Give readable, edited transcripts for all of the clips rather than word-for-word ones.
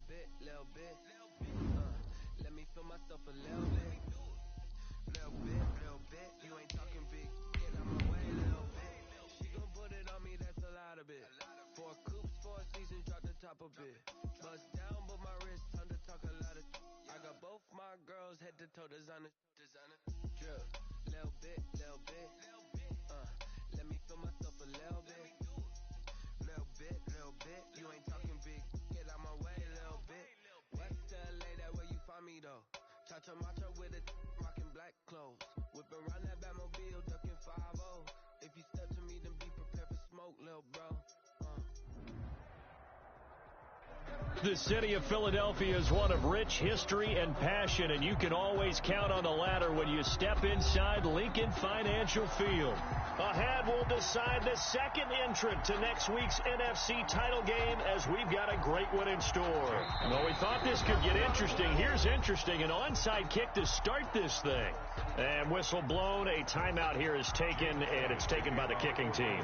bit. Let me feel myself a little bit. Little bit. You ain't talking big. Get out my way, little bit. She gon' put it on me, that's a lot of it. 4 coops, 4 seasons, drop the top a bit. Bust down, but my wrist, time to talk a lot of. I got both my girls head to toe designer. Drip. Little bit. Let me feel myself a little bit. Little bit. You ain't talking big. Get out my way, little bit. West LA, that where you find me though. Cha-cha matcha with it, rockin' black clothes. Whip around that Batmobile, ducking 5-0. If you step to me, then be prepared for smoke, little bro. The city of Philadelphia is one of rich history and passion, and you can always count on the latter when you step inside Lincoln Financial Field. Ahead, we'll decide the second entrant to next week's NFC title game as we've got a great one in store. Well, we thought this could get interesting. Here's interesting. An onside kick to start this thing. And whistle blown. A timeout here is taken, and it's taken by the kicking team.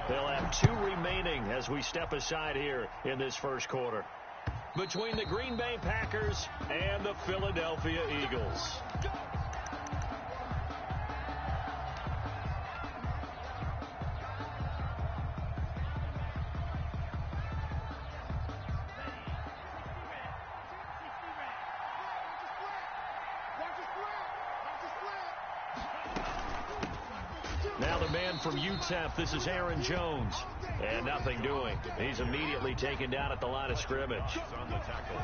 They'll have 2 remaining as we step aside here in this first quarter. Between the Green Bay Packers and the Philadelphia Eagles. Now the man from UTEP, this is Aaron Jones. And nothing doing. He's immediately taken down at the line of scrimmage. On the tackle.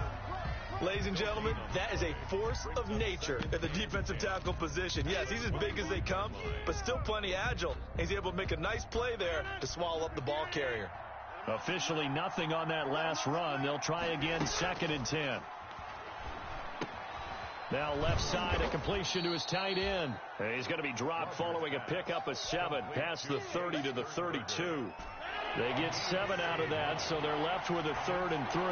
Ladies and gentlemen, that is a force of nature at the defensive tackle position. Yes, he's as big as they come, but still plenty agile. He's able to make a nice play there to swallow up the ball carrier. Officially nothing on that last run. They'll try again, 2nd and 10. Now left side, a completion to his tight end. And he's going to be dropped following a pickup of 7 past the 30 to the 32. They get 7 out of that, so they're left with a 3rd and 3.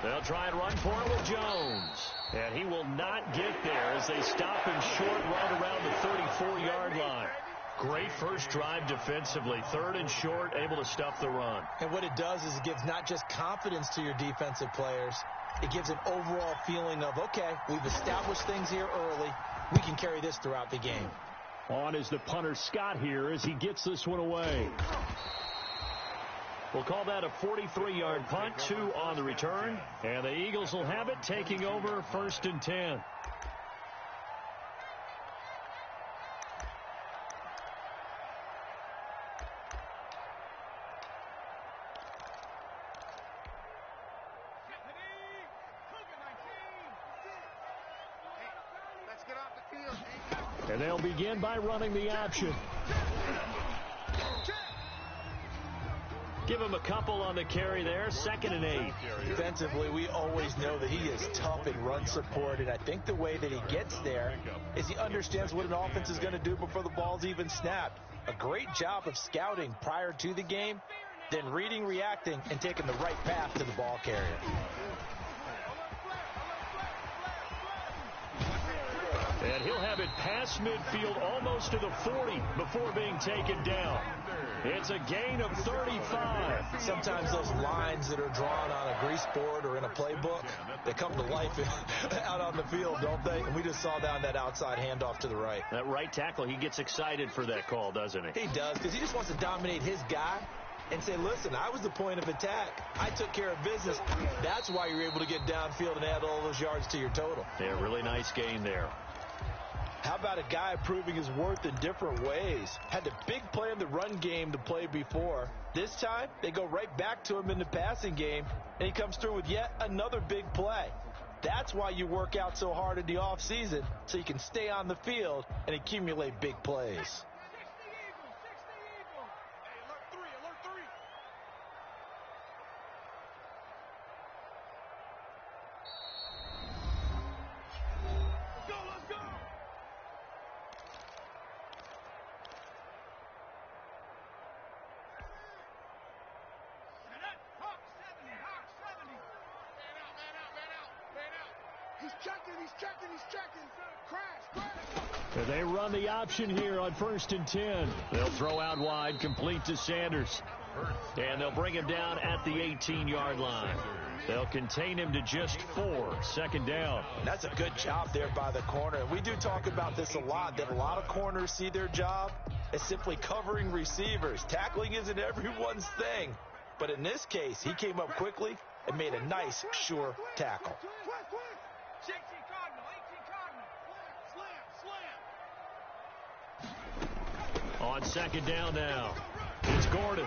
They'll try and run for it with Jones. And he will not get there as they stop him short right around the 34-yard line. Great first drive defensively. 3rd and short, able to stuff the run. And what it does is it gives not just confidence to your defensive players, it gives an overall feeling of, okay, we've established things here early. We can carry this throughout the game. On is the punter Scott here as he gets this one away. We'll call that a 43-yard punt, 2 on the return. And the Eagles will have it, taking over 1st and 10. And they'll begin by running the option. Give him a couple on the carry there. 2nd and 8. Defensively, we always know that he is tough in run support, and I think the way that he gets there is he understands what an offense is going to do before the ball's even snapped. A great job of scouting prior to the game, then reading, reacting, and taking the right path to the ball carrier. And he'll have it past midfield almost to the 40 before being taken down. It's a gain of 35. Sometimes those lines that are drawn on a grease board or in a playbook, they come to life out on the field, don't they? And we just saw down that outside handoff to the right. That right tackle, he gets excited for that call, doesn't he? He does, because he just wants to dominate his guy and say, listen, I was the point of attack. I took care of business. That's why you're able to get downfield and add all those yards to your total. Yeah, really nice gain there. How about a guy proving his worth in different ways? Had the big play in the run game to play before. This time, they go right back to him in the passing game, and he comes through with yet another big play. That's why you work out so hard in the offseason, so you can stay on the field and accumulate big plays. He's checking. Crash. And they run the option here on 1st and 10. They'll throw out wide, complete to Sanders. And they'll bring him down at the 18-yard line. They'll contain him to just 4, second down. That's a good job there by the corner. We do talk about this a lot, that a lot of corners see their job as simply covering receivers. Tackling isn't everyone's thing. But in this case, he came up quickly and made a nice, sure tackle. On second down now, it's Gordon.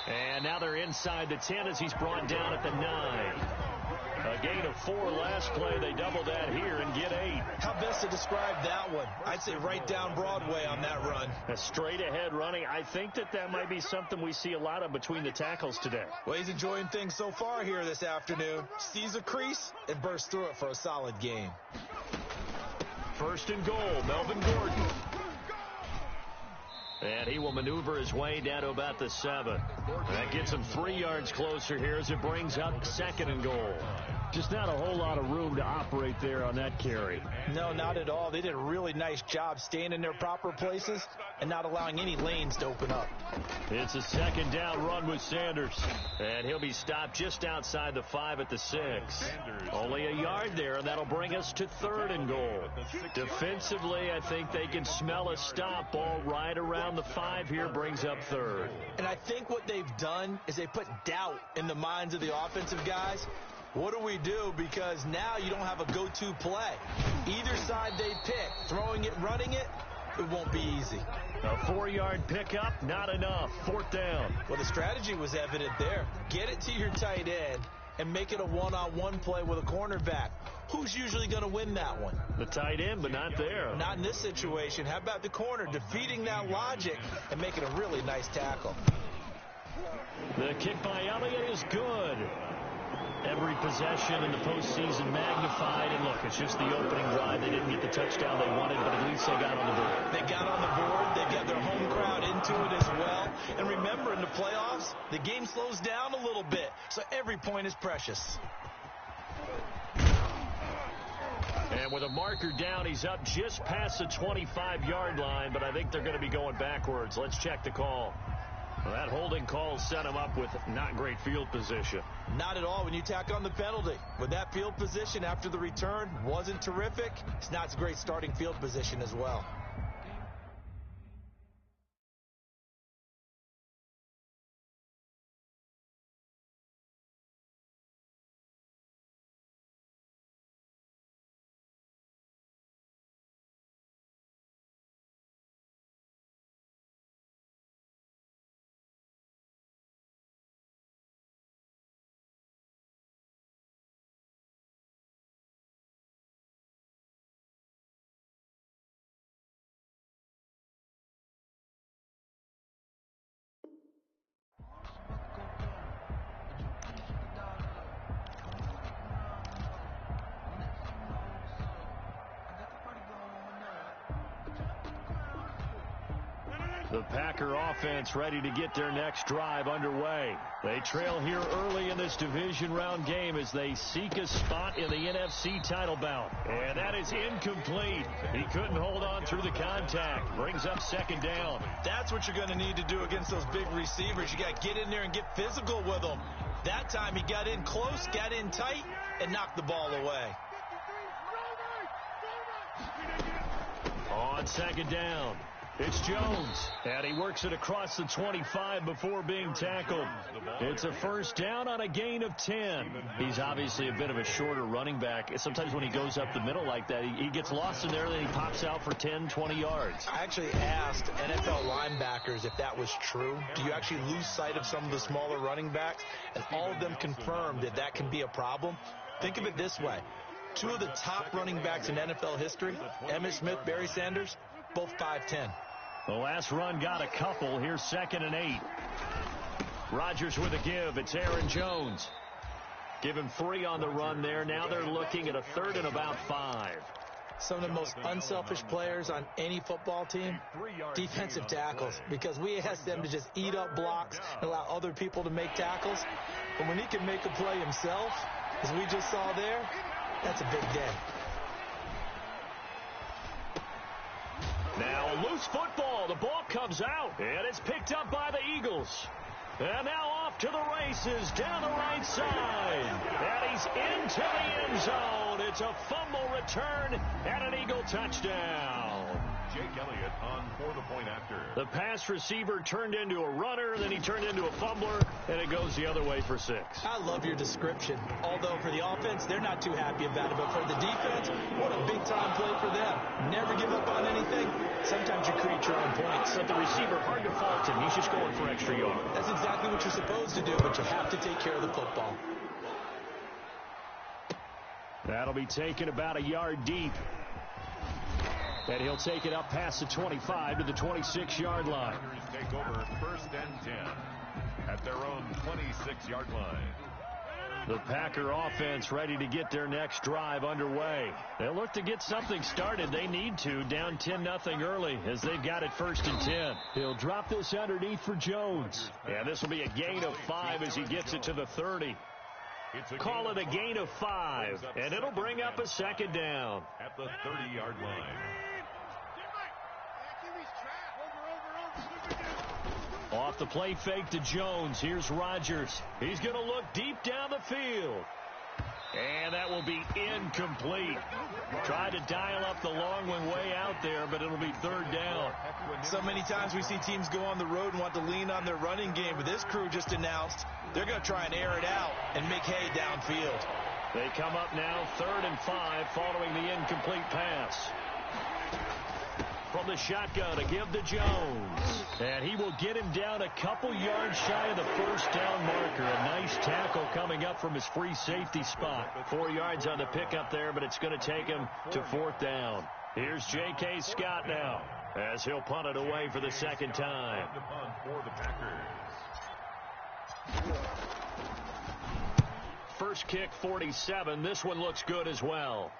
And now they're inside the 10 as he's brought down at the 9. A gain of 4 last play. They double that here and get 8. How best to describe that one? I'd say right down Broadway on that run. A straight ahead running. I think that might be something we see a lot of between the tackles today. Well, he's enjoying things so far here this afternoon. Sees a crease and bursts through it for a solid gain. First and goal, Melvin Gordon. And he will maneuver his way down to about the 7. That gets him 3 yards closer here as it brings up second and goal. Just not a whole lot of room to operate there on that carry. No, not at all. They did a really nice job staying in their proper places and not allowing any lanes to open up. It's a second down run with Sanders. And he'll be stopped just outside the 5 at the 6. Only a yard there, and that'll bring us to third and goal. Defensively, I think they can smell a stop. Ball right around the 5 here brings up third. And I think what they've done is they put doubt in the minds of the offensive guys. What do we do? Because now you don't have a go-to play. Either side they pick, throwing it, running it, it won't be easy. A 4-yard pickup, not enough. Fourth down. Well, the strategy was evident there. Get it to your tight end and make it a one-on-one play with a cornerback. Who's usually going to win that one? The tight end, but not there. Not in this situation. How about the corner defeating that logic and making a really nice tackle? The kick by Elliott is good. Every possession in the postseason magnified. And look, it's just the opening drive. They didn't get the touchdown they wanted, but at least they got on the board. They got on the board. They got their home crowd into it as well. And remember, in the playoffs, the game slows down a little bit, so every point is precious. And with a marker down, he's up just past the 25-yard line, but I think they're going to be going backwards. Let's check the call. Well, that holding call set him up with not great field position. Not at all when you tack on the penalty. With that field position after the return wasn't terrific, it's not a great starting field position as well. The Packer offense ready to get their next drive underway. They trail here early in this division round game as they seek a spot in the NFC title bout. And that is incomplete. He couldn't hold on through the contact. Brings up second down. That's what you're going to need to do against those big receivers. You got to get in there and get physical with them. That time he got in close, got in tight, and knocked the ball away. On second down, it's Jones, and he works it across the 25 before being tackled. It's a first down on a gain of 10. He's obviously a bit of a shorter running back. Sometimes when he goes up the middle like that, he gets lost in there, then he pops out for 10, 20 yards. I actually asked NFL linebackers if that was true. Do you actually lose sight of some of the smaller running backs? And all of them confirmed that that can be a problem. Think of it this way. Two of the top running backs in NFL history, Emmitt Smith, Barry Sanders, both 5'10". The last run got a couple. Here's 2nd and 8. Rodgers with a give. It's Aaron Jones. Give him 3 on the run there. Now they're looking at a 3rd and about 5. Some of the most unselfish players on any football team, defensive tackles, because we ask them to just eat up blocks and allow other people to make tackles. But when he can make a play himself, as we just saw there, that's a big day. Now a loose football. The ball comes out, and it's picked up by the Eagles. And now off to the races down the right side. And he's into the end zone. It's a fumble return and an Eagle touchdown. Jake Elliott on for the point after. The pass receiver turned into a runner, then he turned into a fumbler, and it goes the other way for 6. I love your description. Although for the offense, they're not too happy about it. But for the defense, what a big-time play for them. Never give up on anything. Sometimes you create your own points. But the receiver, hard to fault him. He's just going for extra yards. That's exactly what you're supposed to do, but you have to take care of the football. That'll be taken about a yard deep. And he'll take it up past the 25 to the 26-yard line. Take over 1st and 10 at their own 26-yard line. The Packer offense ready to get their next drive underway. They'll look to get something started. They need to, down 10-0 early as they've got it 1st and 10. He'll drop this underneath for Jones. And this will be a gain of 5 as he gets it to the 30. Call it a gain of 5, and it'll bring up a 2nd down. At the 30-yard line. Off the play fake to Jones. Here's Rodgers. He's going to look deep down the field. And that will be incomplete. Tried to dial up the long one way out there, but it'll be 3rd down. So many times we see teams go on the road and want to lean on their running game, but this crew just announced they're going to try and air it out and make hay downfield. They come up now 3rd and 5 following the incomplete pass. From the shotgun to give to Jones. And he will get him down a couple yards shy of the 1st down marker. A nice tackle coming up from his free safety spot. 4 yards on the pickup there, but it's going to take him to 4th down. Here's J.K. Scott now as he'll punt it away for the 2nd time. For the Packers. First kick 47. This one looks good as well.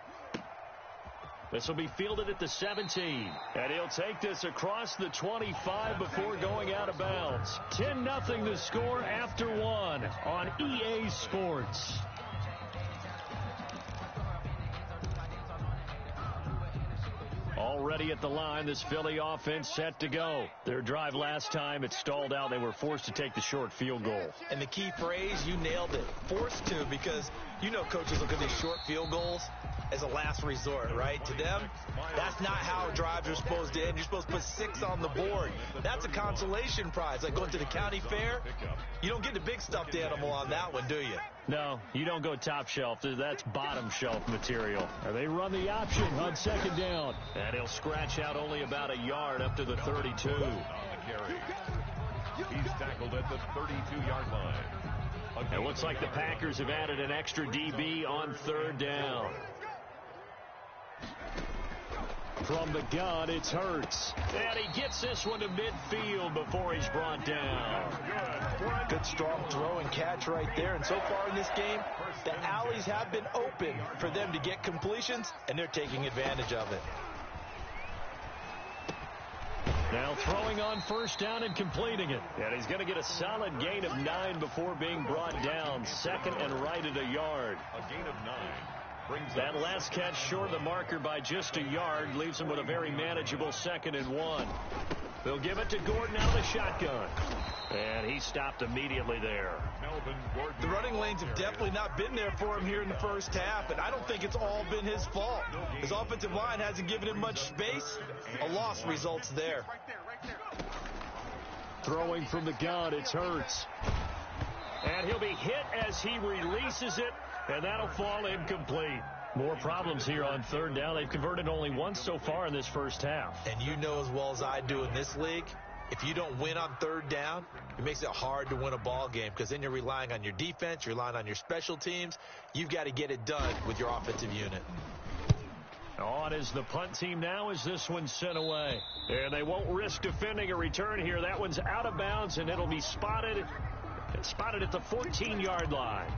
This will be fielded at the 17. And he'll take this across the 25 before going out of bounds. 10-0 the score after 1 on EA Sports. Already at the line, this Philly offense set to go. Their drive last time, it stalled out. They were forced to take the short field goal. And the key phrase, you nailed it. Forced to, because you know coaches look at these short field goals as a last resort, right? To them, that's not how drives are supposed to end. You're supposed to put 6 on the board. That's a consolation prize. Like going to the county fair, you don't get the big stuffed animal on that one, do you? No, you don't go top shelf. That's bottom shelf material. They run the option on 2nd down. And he'll scratch out only about a yard up to the 32. On the carry. He's tackled at the 32-yard line. It looks like the Packers have added an extra DB on 3rd down. From the gun, it's Hurts. And he gets this one to midfield before he's brought down. Good strong throw and catch right there. And so far in this game, the alleys have been open for them to get completions, and they're taking advantage of it. Now throwing on 1st down and completing it. And he's going to get a solid gain of 9 before being brought down. 2nd and right at a yard. A gain of 9. That last catch short of the marker by just a yard leaves him with a very manageable 2nd and 1. They'll give it to Gordon out of the shotgun. And he stopped immediately there. The running lanes have definitely not been there for him here in the first half, and I don't think it's all been his fault. His offensive line hasn't given him much space. A loss results there. Throwing from the gun, it's Hurts. And he'll be hit as he releases it, and that'll fall incomplete. More problems here on 3rd down. They've converted only once so far in this first half. And you know as well as I do in this league, if you don't win on 3rd down, it makes it hard to win a ball game because then you're relying on your defense, you're relying on your special teams. You've got to get it done with your offensive unit. On is the punt team now as this one's sent away. And they won't risk defending a return here. That one's out of bounds, and it'll be spotted at the 14-yard line.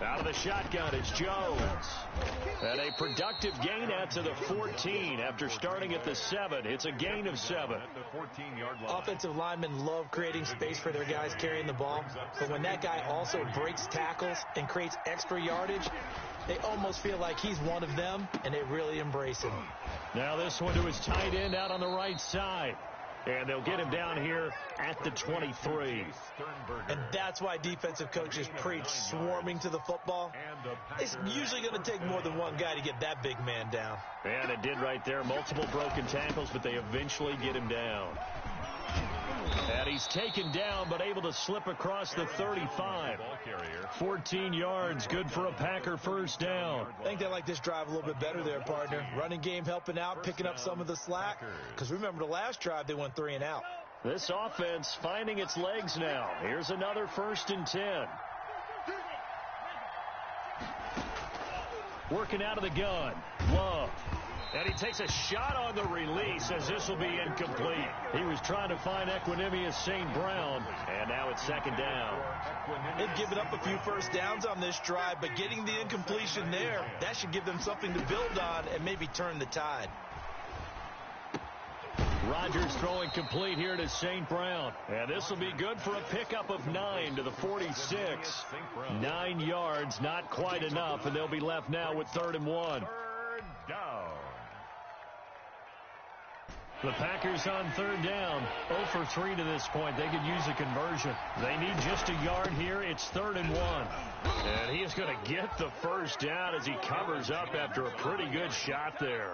Out of the shotgun, it's Jones. And a productive gain out to the 14 after starting at the 7. It's a gain of 7. Offensive linemen love creating space for their guys carrying the ball, but when that guy also breaks tackles and creates extra yardage, they almost feel like he's one of them, and they really embrace him. Now this one to his tight end out on the right side. And they'll get him down here at the 23. And that's why defensive coaches preach swarming to the football. It's usually going to take more than one guy to get that big man down. And it did right there. Multiple broken tackles, but they eventually get him down. And he's taken down, but able to slip across the 35. 14 yards, good for a Packer first down. I think they like this drive a little bit better there, partner. Running game helping out, picking up some of the slack. Because remember the last drive, they went 3 and out. This offense finding its legs now. Here's another 1st and 10. Working out of the gun. Love. And he takes a shot on the release as this will be incomplete. He was trying to find Equinemius St. Brown, and now it's 2nd down. They've given up a few first downs on this drive, but getting the incompletion there, that should give them something to build on and maybe turn the tide. Rodgers throwing complete here to St. Brown. And this will be good for a pickup of 9 to the 46. 9 yards, not quite enough, and they'll be left now with 3rd and 1. 3rd down. The Packers on 3rd down. 0 for 3 to this point. They could use a conversion. They need just a yard here. It's 3rd and 1. And he is going to get the first down as he covers up after a pretty good shot there.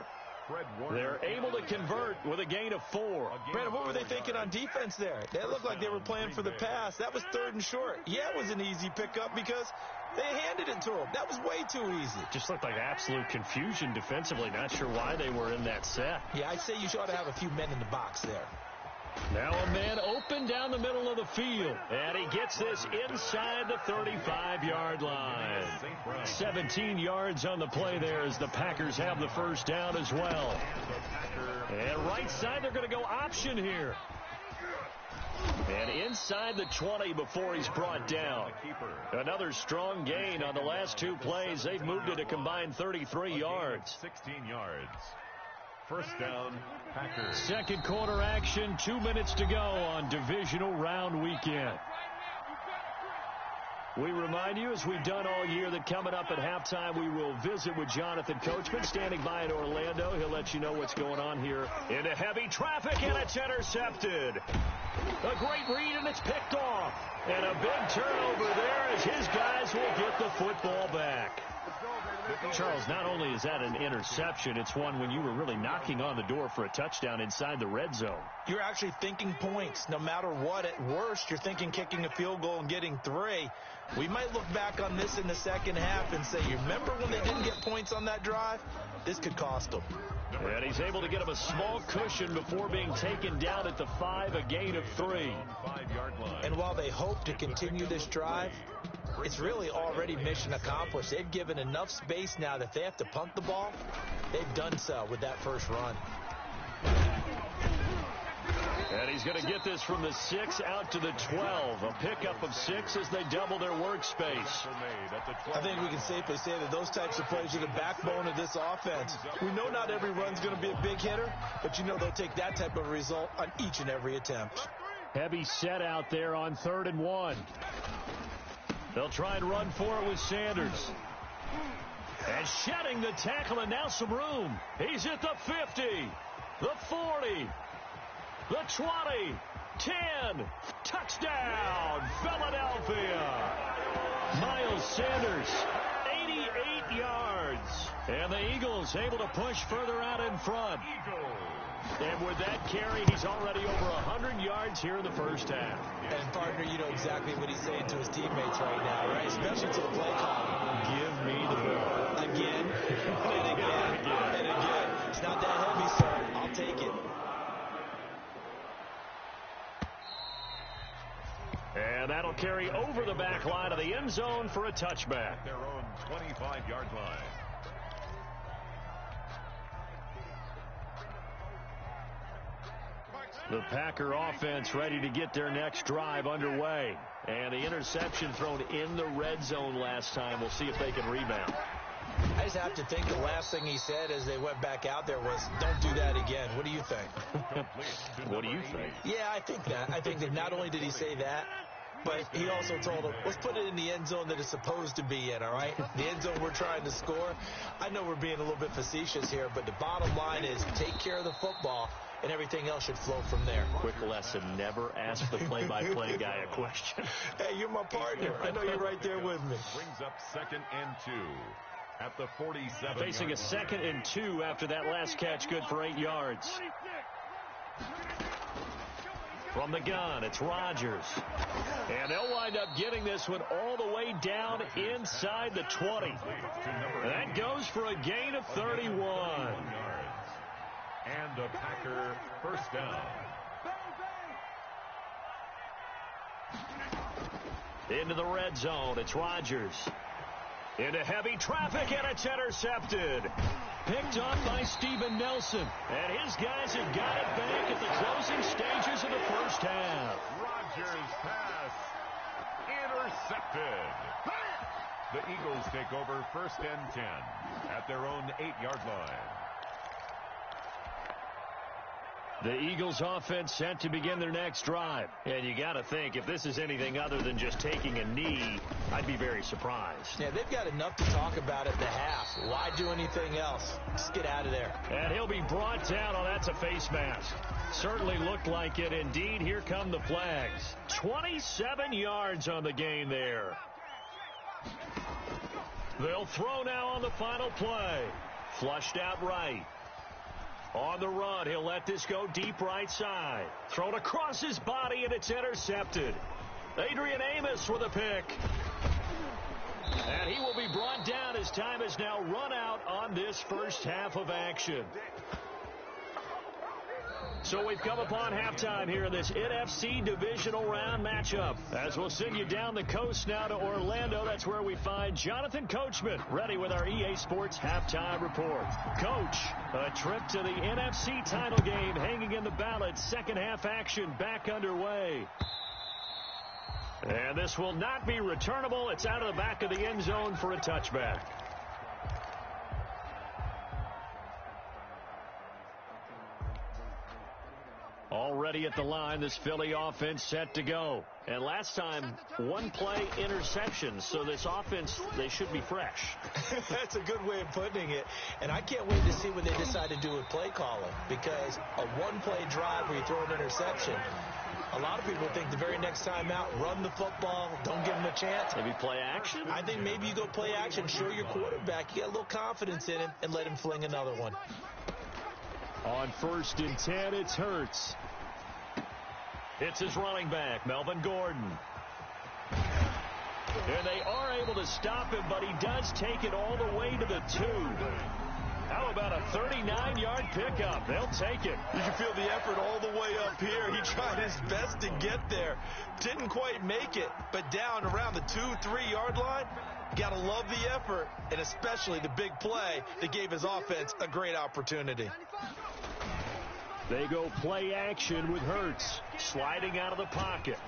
They're able to convert with a gain of 4. Brandon, what were they thinking on defense there? They looked like they were playing for the pass. That was 3rd and short. Yeah, it was an easy pickup because they handed it to him. That was way too easy. Just looked like absolute confusion defensively. Not sure why they were in that set. Yeah, I'd say you ought to have a few men in the box there. Now a man open down the middle of the field. And he gets this inside the 35-yard line. 17 yards on the play there as the Packers have the first down as well. And right side, they're going to go option here. And inside the 20 before he's brought down. Another strong gain on the last 2 plays. They've moved it a combined 33 yards. 16 yards. First down, Packers. 2nd quarter action, 2 minutes to go on divisional round weekend. We remind you, as we've done all year, that coming up at halftime, we will visit with Jonathan Coachman, standing by in Orlando. He'll let you know what's going on here. Into heavy traffic, and it's intercepted. A great read, and it's picked off. And a big turnover there as his guys will get the football back. Charles, not only is that an interception, it's one when you were really knocking on the door for a touchdown inside the red zone. You're actually thinking points. No matter what, at worst, you're thinking kicking a field goal and getting 3. We might look back on this in the second half and say, you remember when they didn't get points on that drive? This could cost them. And he's able to get him a small cushion before being taken down at the 5, a gain of 3. And while they hope to continue this drive, it's really already mission accomplished. They've given enough space now that if they have to punt the ball, they've done so with that first run. And he's going to get this from the 6 out to the 12. A pickup of 6 as they double their workspace. I think we can safely say that those types of plays are the backbone of this offense. We know not every run's going to be a big hitter, but you know they'll take that type of result on each and every attempt. Heavy set out there on 3rd and 1. They'll try and run for it with Sanders. And shedding the tackle, and now some room. He's at the 50, the 40, the 20, 10. Touchdown, Philadelphia. Miles Sanders, 88 yards. And the Eagles able to push further out in front. And with that carry, he's already over 100 yards here in the first half. And, partner, you know exactly what he's saying to his teammates right now, right? Especially to the play call. Give me the ball. Again, and again, and again. It's not that heavy, sir. I'll take it. And that'll carry over the back line of the end zone for a touchback. Their own 25-yard line. The Packer offense ready to get their next drive underway. And the interception thrown in the red zone last time. We'll see if they can rebound. I just have to think the last thing he said as they went back out there was, don't do that again. What do you think? What do you think? Yeah, I think that. I think that not only did he say that, but he also told them, let's put it in the end zone that it's supposed to be in, all right? The end zone we're trying to score. I know we're being a little bit facetious here, but the bottom line is take care of the football, and everything else should flow from there. Quick lesson, never ask the play-by-play guy a question. Hey, you're my partner. I know you're right there with me. Brings up 2nd and 2 at the 47. Facing a 2nd and 2 after that last catch, good for 8 yards. From the gun, it's Rodgers. And they'll wind up getting this one all the way down inside the 20. That goes for a gain of 31. And a Packer first down. Into the red zone, it's Rodgers. Into heavy traffic, and it's intercepted. Picked off by Steven Nelson. And his guys have got it back at the closing stages of the first half. Rodgers pass intercepted. The Eagles take over 1st and 10 at their own 8-yard line. The Eagles offense set to begin their next drive. And you got to think, if this is anything other than just taking a knee, I'd be very surprised. Yeah, they've got enough to talk about at the half. Why do anything else? Just get out of there. And he'll be brought down. Oh, that's a face mask. Certainly looked like it. Indeed, here come the flags. 27 yards on the gain there. They'll throw now on the final play. Flushed out right. On the run, he'll let this go deep right side. Thrown across his body, and it's intercepted. Adrian Amos with a pick. And he will be brought down as time has now run out on this first half of action. So we've come upon halftime here in this NFC divisional round matchup. As we'll send you down the coast now to Orlando, that's where we find Jonathan Coachman, ready with our EA Sports halftime report. Coach, a trip to the NFC title game hanging in the balance. Second half action back underway. And this will not be returnable. It's out of the back of the end zone for a touchback. Already at the line, this Philly offense set to go. And last time, one play interception. So this offense, they should be fresh. That's a good way of putting it. And I can't wait to see what they decide to do with play calling. Because a one-play drive where you throw an interception, a lot of people think the very next time out, run the football, don't give them a chance. Maybe play action? I think maybe you go play action, show your quarterback you got a little confidence in him, and let him fling another one. On 1st and 10, it's Hurts. It's his running back, Melvin Gordon. And they are able to stop him, but he does take it all the way to the 2. How about a 39-yard pickup? They'll take it. You can feel the effort all the way up here. He tried his best to get there. Didn't quite make it, but down around the 2-3-yard line, got to love the effort, and especially the big play that gave his offense a great opportunity. They go play action with Hurts, sliding out of the pocket.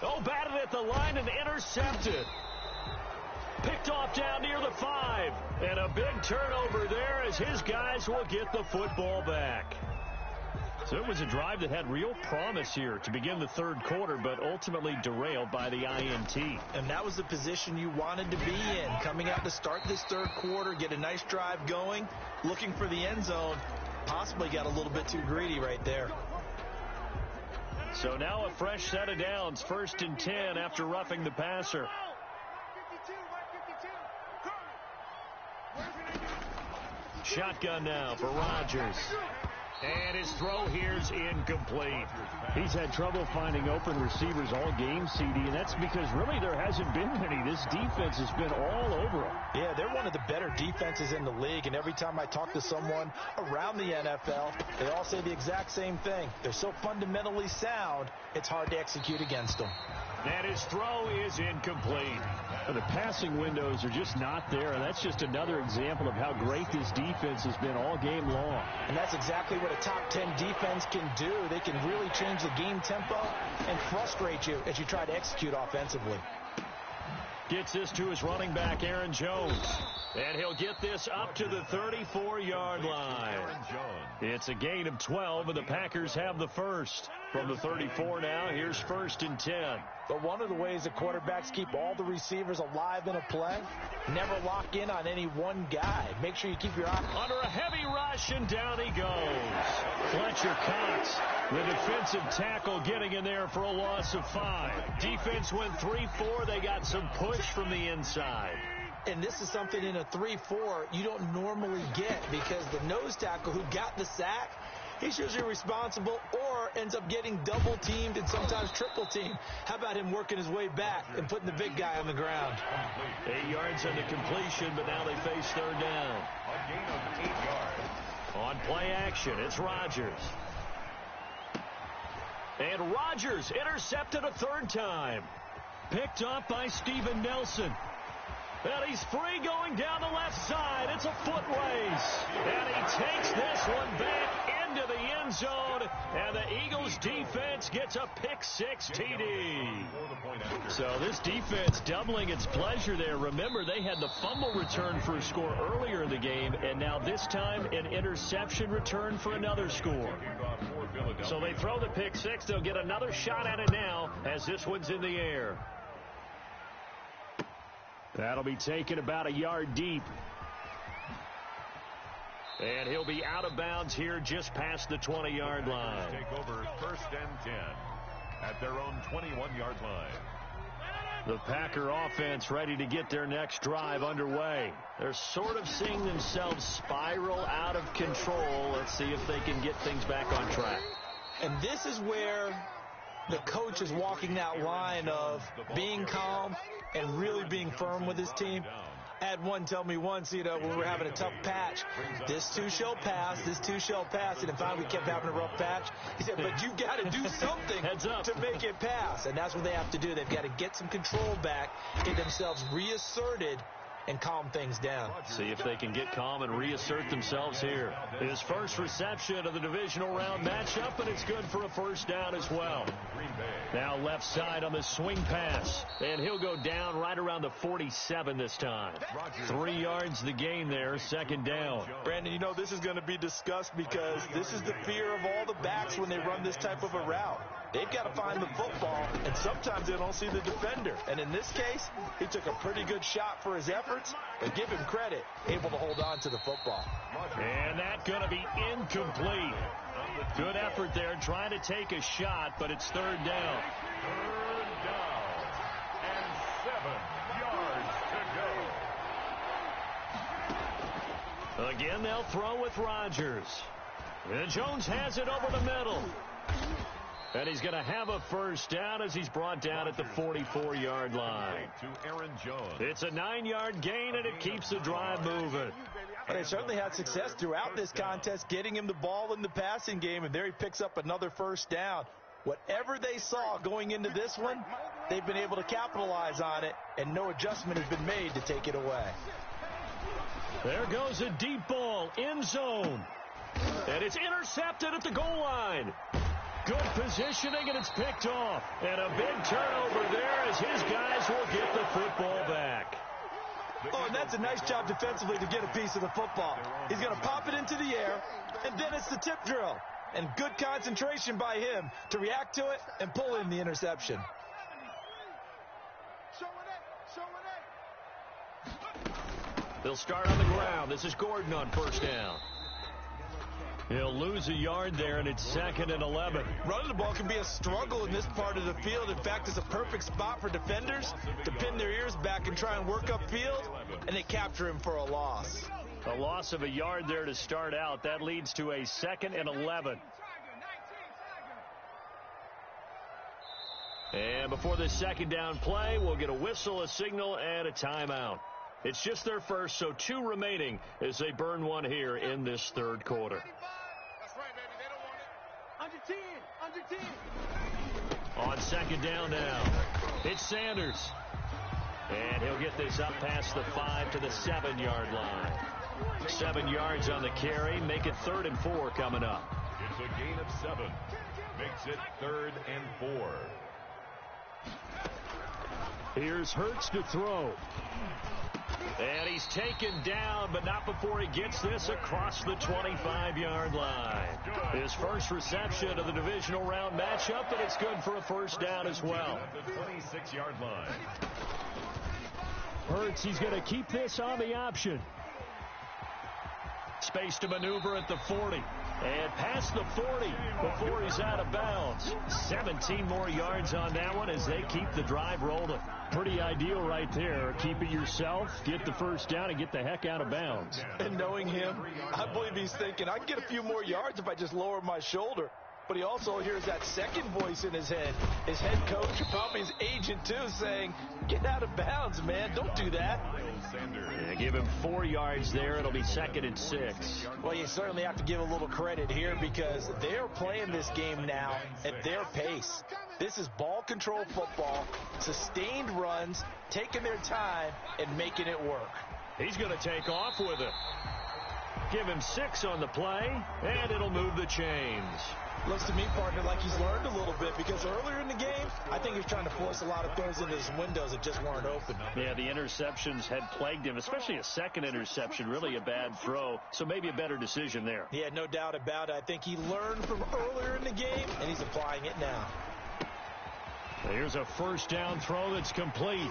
Oh, batted at the line and intercepted. Picked off down near the 5. And a big turnover there as his guys will get the football back. So it was a drive that had real promise here to begin the third quarter, but ultimately derailed by the INT. And that was the position you wanted to be in. Coming out to start this third quarter, get a nice drive going, looking for the end zone. Possibly got a little bit too greedy right there. So now a fresh set of downs. 1st and 10 after roughing the passer. Shotgun now for Rodgers. And his throw here's incomplete. He's had trouble finding open receivers all game, CD, and that's because really there hasn't been many. This defense has been all over them. Yeah, they're one of the better defenses in the league, and every time I talk to someone around the NFL, they all say the exact same thing. They're so fundamentally sound, it's hard to execute against them. And his throw is incomplete. The passing windows are just not there, and that's just another example of how great this defense has been all game long. And that's exactly what a top 10 defense can do. They can really change the game tempo and frustrate you as you try to execute offensively. Gets this to his running back, Aaron Jones. And he'll get this up to the 34-yard line. It's a gain of 12, and the Packers have the first. From the 34 now, here's 1st and 10. But one of the ways that quarterbacks keep all the receivers alive in a play, never lock in on any one guy. Make sure you keep your eye under a heavy rush, and down he goes. Fletcher Cox, the defensive tackle, getting in there for a loss of 5. Defense went 3-4. They got some push from the inside. And this is something in a 3-4 you don't normally get, because the nose tackle who got the sack, he's usually responsible or ends up getting double-teamed and sometimes triple-teamed. How about him working his way back and putting the big guy on the ground? 8 yards on the completion, but now they face 3rd down. A gain of 8 yards. On play action, it's Rodgers. And Rodgers intercepted a 3rd time. Picked up by Steven Nelson. And he's free going down the left side. It's a foot race. And he takes this one back into the end zone. And the Eagles defense gets a pick-6 TD. So this defense doubling its pleasure there. Remember, they had the fumble return for a score earlier in the game. And now this time, an interception return for another score. So they throw the pick-6. They'll get another shot at it now as this one's in the air. That'll be taken about a yard deep. And he'll be out of bounds here just past the 20-yard line. Take over 1st and 10 at their own 21-yard line. The Packer offense ready to get their next drive underway. They're sort of seeing themselves spiral out of control. Let's see if they can get things back on track. And this is where the coach is walking that line of being calm and really being firm with his team. I had one tell me once, when we were having a tough patch, this too shall pass, this too shall pass. And in fact, we kept having a rough patch. He said, but you got to do something to make it pass. And that's what they have to do. They've got to get some control back, get themselves reasserted, and calm things down. See if they can get calm and reassert themselves here. His first reception of the divisional round matchup, and it's good for a 1st down as well. Now left side on the swing pass, and he'll go down right around the 47 this time. 3 yards the gain there, 2nd down. Brandon, this is going to be discussed because this is the fear of all the backs when they run this type of a route. They've got to find the football, and sometimes they don't see the defender. And in this case, he took a pretty good shot for his efforts, but give him credit, able to hold on to the football. And that's going to be incomplete. Good effort there, trying to take a shot, but it's 3rd down. 3rd down and 7 yards to go. Again, they'll throw with Rodgers. And Jones has it over the middle. And he's going to have a 1st down as he's brought down at the 44-yard line. To Aaron Jones. It's a 9-yard gain, and it keeps the drive moving. But they certainly had success throughout this contest, getting him the ball in the passing game, and there he picks up another 1st down. Whatever they saw going into this one, they've been able to capitalize on it, and no adjustment has been made to take it away. There goes a deep ball, end zone. And it's intercepted at the goal line. Good positioning, and it's picked off. And a big turnover there as his guys will get the football back. Oh, and that's a nice job defensively to get a piece of the football. He's going to pop it into the air, and then it's the tip drill. And good concentration by him to react to it and pull in the interception. They'll start on the ground. This is Gordon on 1st down. He'll lose a yard there, and it's 2nd and 11. Running the ball can be a struggle in this part of the field. In fact, it's a perfect spot for defenders to pin their ears back and try and work upfield, and they capture him for a loss. A loss of a yard there to start out. That leads to a 2nd and 11. And before the 2nd down play, we'll get a whistle, a signal, and a timeout. It's just their first, so 2 remaining as they burn one here in this 3rd quarter. That's right, baby. They don't want it. On 2nd down now, it's Sanders. And he'll get this up past the 5 to the 7-yard line. 7 yards on the carry. Make it 3rd and 4 coming up. It's a gain of 7. Makes it 3rd and 4. Here's Hurts to throw. And he's taken down, but not before he gets this across the 25-yard line. His first reception of the divisional round matchup, and it's good for a first down as well. At the 26-yard line. Hurts, he's going to keep this on the option. Space to maneuver at the 40. And past the 40 before he's out of bounds. 17 more yards on that one as they keep the drive rolling. Pretty ideal right there. Keep it yourself, get the first down, and get the heck out of bounds. And knowing him, I believe he's thinking, I can get a few more yards if I just lower my shoulder. But he also hears that second voice in his head. His head coach, and probably his agent too, saying, get out of bounds, man. Don't do that. Yeah, give him 4 yards there. It'll be 2nd and 6. Well, you certainly have to give a little credit here because they're playing this game now at their pace. This is ball control football, sustained runs, taking their time, and making it work. He's going to take off with it. Give him 6 on the play, and it'll move the chains. Looks to me, partner, like he's learned a little bit because earlier in the game, I think he was trying to force a lot of throws into his windows that just weren't open. Yeah, the interceptions had plagued him, especially a second interception, really a bad throw, so maybe a better decision there. Yeah, no doubt about it. I think he learned from earlier in the game, and he's applying it now. Here's a first down throw that's complete.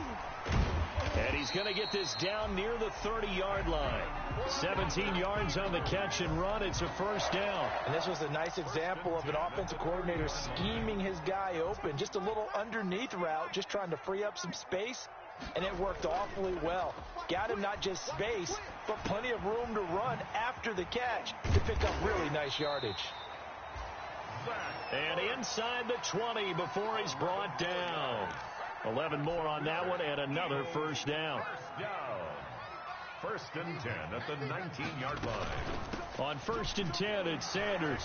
And he's going to get this down near the 30-yard line. 17 yards on the catch and run. It's a first down. And this was a nice example of an offensive coordinator scheming his guy open. Just a little underneath route, just trying to free up some space. And it worked awfully well. Got him not just space, but plenty of room to run after the catch to pick up really nice yardage. And inside the 20 before he's brought down. 11 more on that one and another first down. First and 10 at the 19-yard line. On 1st and 10, it's Sanders.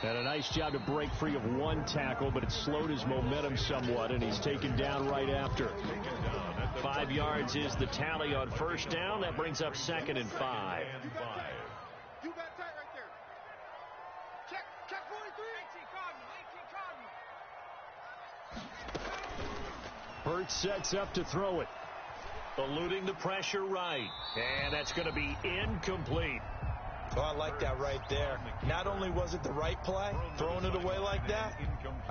Had a nice job to break free of one tackle, but it slowed his momentum somewhat, and he's taken down right after. 5 yards is the tally on first down. That brings up 2nd and 5. You got tight right there. Check 43. Hurts sets up to throw it. Eluding the pressure right. And that's going to be incomplete. Oh, I like that right there. Not only was it the right play, throwing it away like that,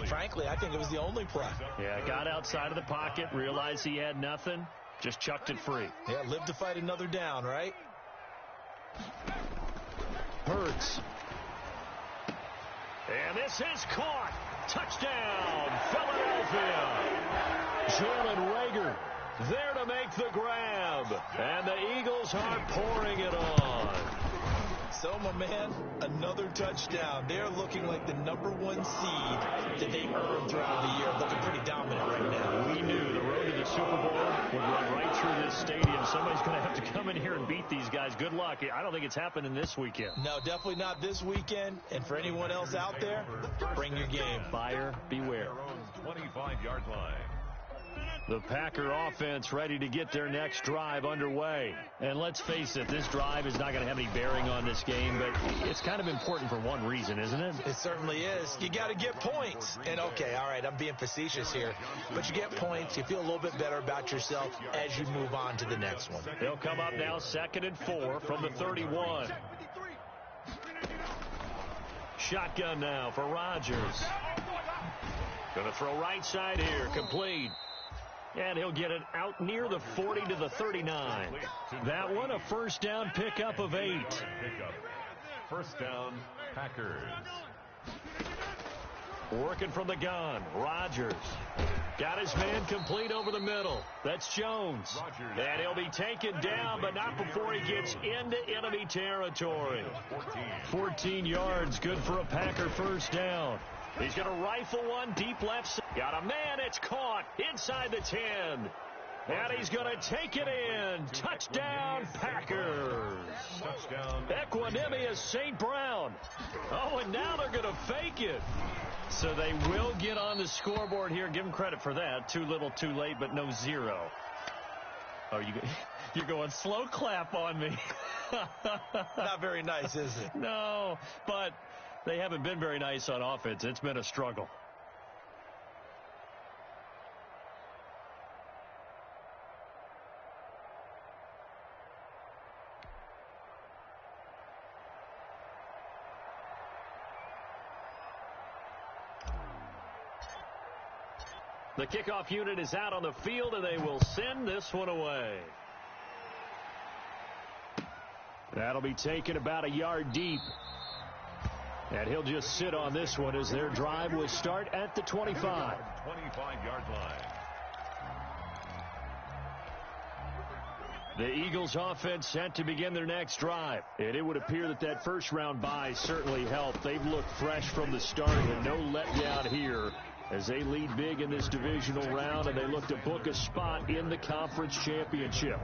frankly, I think it was the only play. Yeah, got outside of the pocket, realized he had nothing, just chucked it free. Yeah, live to fight another down, right? Hurts. And this is caught. Touchdown, Philadelphia. Jalen Reagor there to make the grab. And the Eagles are pouring it on. So, my man, another touchdown. They're looking like the #1 seed that they earned throughout the year. Looking pretty dominant right now. We knew the road to the Super Bowl would run right through this stadium. Somebody's going to have to come in here and beat these guys. Good luck. I don't think it's happening this weekend. No, definitely not this weekend. And for anyone else out there, bring your game. Buyer beware. 25-yard line. The Packer offense ready to get their next drive underway. And let's face it, this drive is not going to have any bearing on this game, but it's kind of important for one reason, isn't it? It certainly is. You got to get points. And, okay, all right, I'm being facetious here. But you get points. You feel a little bit better about yourself as you move on to the next one. They'll come up now 2nd and 4 from the 31. Shotgun now for Rodgers. Going to throw right side here. Complete. And he'll get it out near the 40 to the 39. That one, a first down pickup of 8. First down, Packers. Working from the gun, Rodgers. Got his man complete over the middle. That's Jones. And he'll be taken down, but not before he gets into enemy territory. 14 yards, good for a Packer first down. He's going to rifle one deep left side. Got a man, it's caught inside the 10. And he's going to take it in. Touchdown, Packers. Touchdown. Equanimous St. Brown. Oh, and now they're going to fake it. So they will get on the scoreboard here. Give them credit for that. Too little, too late, but no 0. You're going slow clap on me. Not very nice, is it? No, but they haven't been very nice on offense. It's been a struggle. The kickoff unit is out on the field, and they will send this one away. That'll be taken about a yard deep. And he'll just sit on this one as their drive will start at the 25. 25-yard line. The Eagles offense set to begin their next drive. And it would appear that first round bye certainly helped. They've looked fresh from the start and no letdown here as they lead big in this divisional round, and they look to book a spot in the conference championship.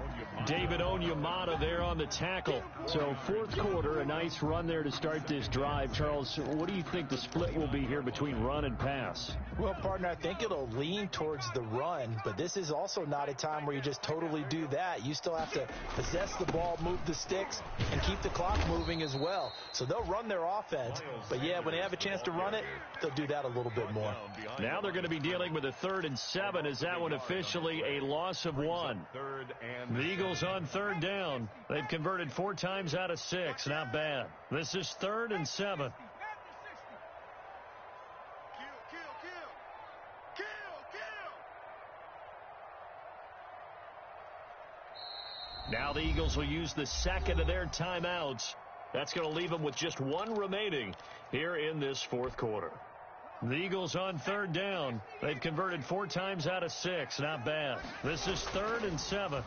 David Onyemata there on the tackle. So fourth quarter, a nice run there to start this drive. Charles, what do you think the split will be here between run and pass? Well, partner, I think it'll lean towards the run, but this is also not a time where you just totally do that. You still have to possess the ball, move the sticks, and keep the clock moving as well. So they'll run their offense, but yeah, when they have a chance to run it, they'll do that a little bit more. Now they're going to be dealing with a 3rd and 7. Is that one officially a loss of 1? The Eagles on 3rd down. They've converted 4 times out of 6. Not bad. This is 3rd and 7. Now the Eagles will use the second of their timeouts. That's going to leave them with just 1 remaining here in this fourth quarter. The Eagles on 3rd down. They've converted 4 times out of 6. Not bad. This is 3rd and 7.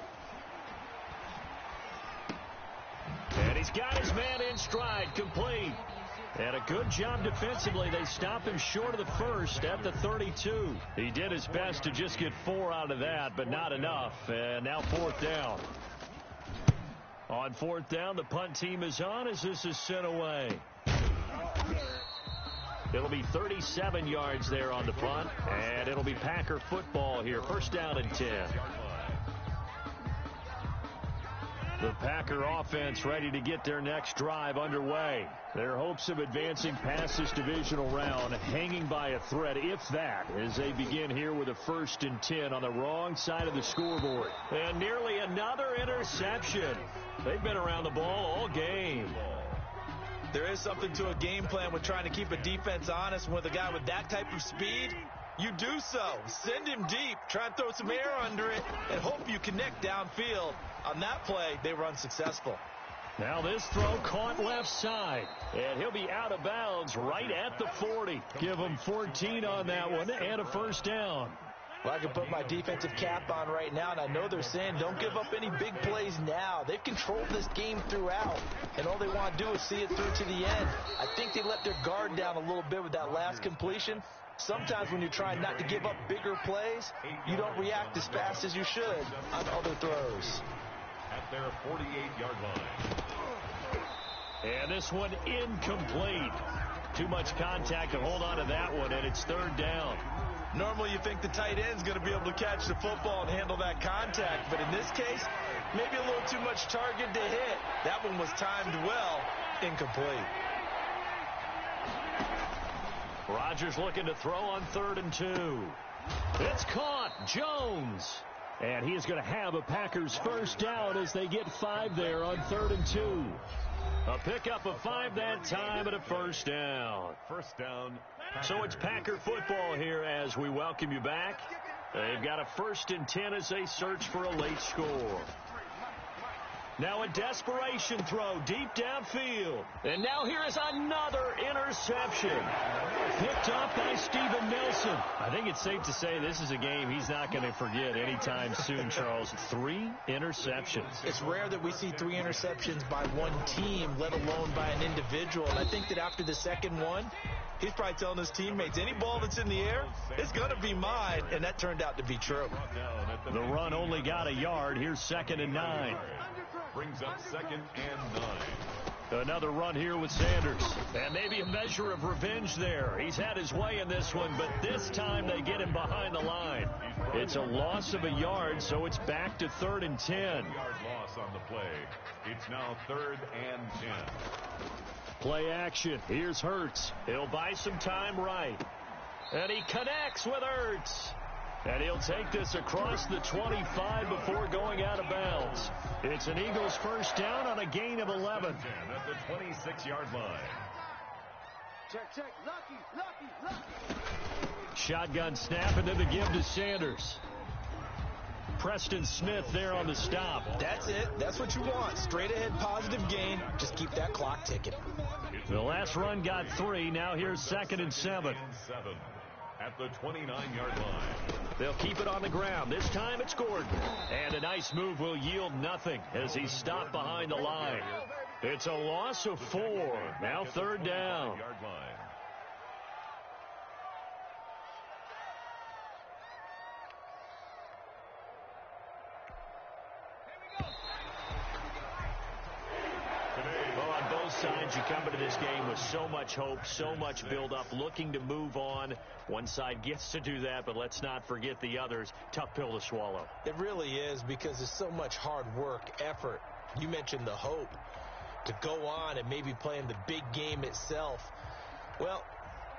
And he's got his man in stride, complete. And a good job defensively. They stop him short of the first at the 32. He did his best to just get 4 out of that, but not enough. And now 4th down. On 4th down, the punt team is on as this is sent away. It'll be 37 yards there on the punt, and it'll be Packer football here. 1st down and 10. The Packer offense ready to get their next drive underway. Their hopes of advancing past this divisional round hanging by a thread, if that, as they begin here with a 1st and 10 on the wrong side of the scoreboard. And nearly another interception. They've been around the ball all game. There is something to a game plan with trying to keep a defense honest. With a guy with that type of speed, you do so. Send him deep. Try and throw some air under it and hope you connect downfield. On that play, they were unsuccessful. Now this throw caught left side, and he'll be out of bounds right at the 40. Give him 14 on that one and a 1st down. Well, I can put my defensive cap on right now, and I know they're saying don't give up any big plays now. They've controlled this game throughout, and all they want to do is see it through to the end. I think they let their guard down a little bit with that last completion. Sometimes when you're trying not to give up bigger plays, you don't react as fast as you should on other throws. At their 48-yard line. And this one incomplete. Too much contact to hold on to that one, and it's 3rd down. Normally you think the tight end's going to be able to catch the football and handle that contact, but in this case, maybe a little too much target to hit. That one was timed well, incomplete. Rodgers looking to throw on 3rd and 2. It's caught. Jones. And he is going to have a Packers 1st down as they get 5 there on 3rd and 2. A pickup of 5 that time and a 1st down. 1st down. So it's Packer football here as we welcome you back. They've got a 1st and 10 as they search for a late score. Now a desperation throw deep downfield. And now here is another interception. Picked up by Steven Nelson. I think it's safe to say this is a game he's not going to forget anytime soon, Charles. 3 interceptions. It's rare that we see 3 interceptions by one team, let alone by an individual. And I think that after the second one, he's probably telling his teammates, any ball that's in the air, it's going to be mine. And that turned out to be true. The run only got a yard. Here's 2nd and 9. Brings up 2nd and 9. Another run here with Sanders. And maybe a measure of revenge there. He's had his way in this one, but this time they get him behind the line. It's a loss of a yard, so it's back to 3rd and 10. 1-yard loss on the play. It's now 3rd and 10. Play action. Here's Hurts. He'll buy some time right. And he connects with Hurts. And he'll take this across the 25 before going out of bounds. It's an Eagles first down on a gain of 11. At the 26-yard line. Check. Lucky. Shotgun snap and then the give to Sanders. Preston Smith there on the stop. That's it. That's what you want. Straight ahead positive gain. Just keep that clock ticking. The last run got 3. Now here's 2nd and 7. At the 29-yard line. They'll keep it on the ground. This time it's Gordon. And a nice move will yield nothing as he's stopped behind the line. It's a loss of 4. Now 3rd down. On both sides, you come into this game with so much hope, so much build-up, looking to move on. One side gets to do that, but let's not forget the others. Tough pill to swallow. It really is, because there's so much hard work, effort. You mentioned the hope to go on and maybe play in the big game itself. Well,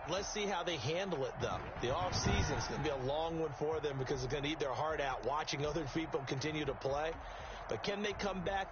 let's see how they handle it, though. The offseason is going to be a long one for them because they're going to eat their heart out watching other people continue to play. But can they come back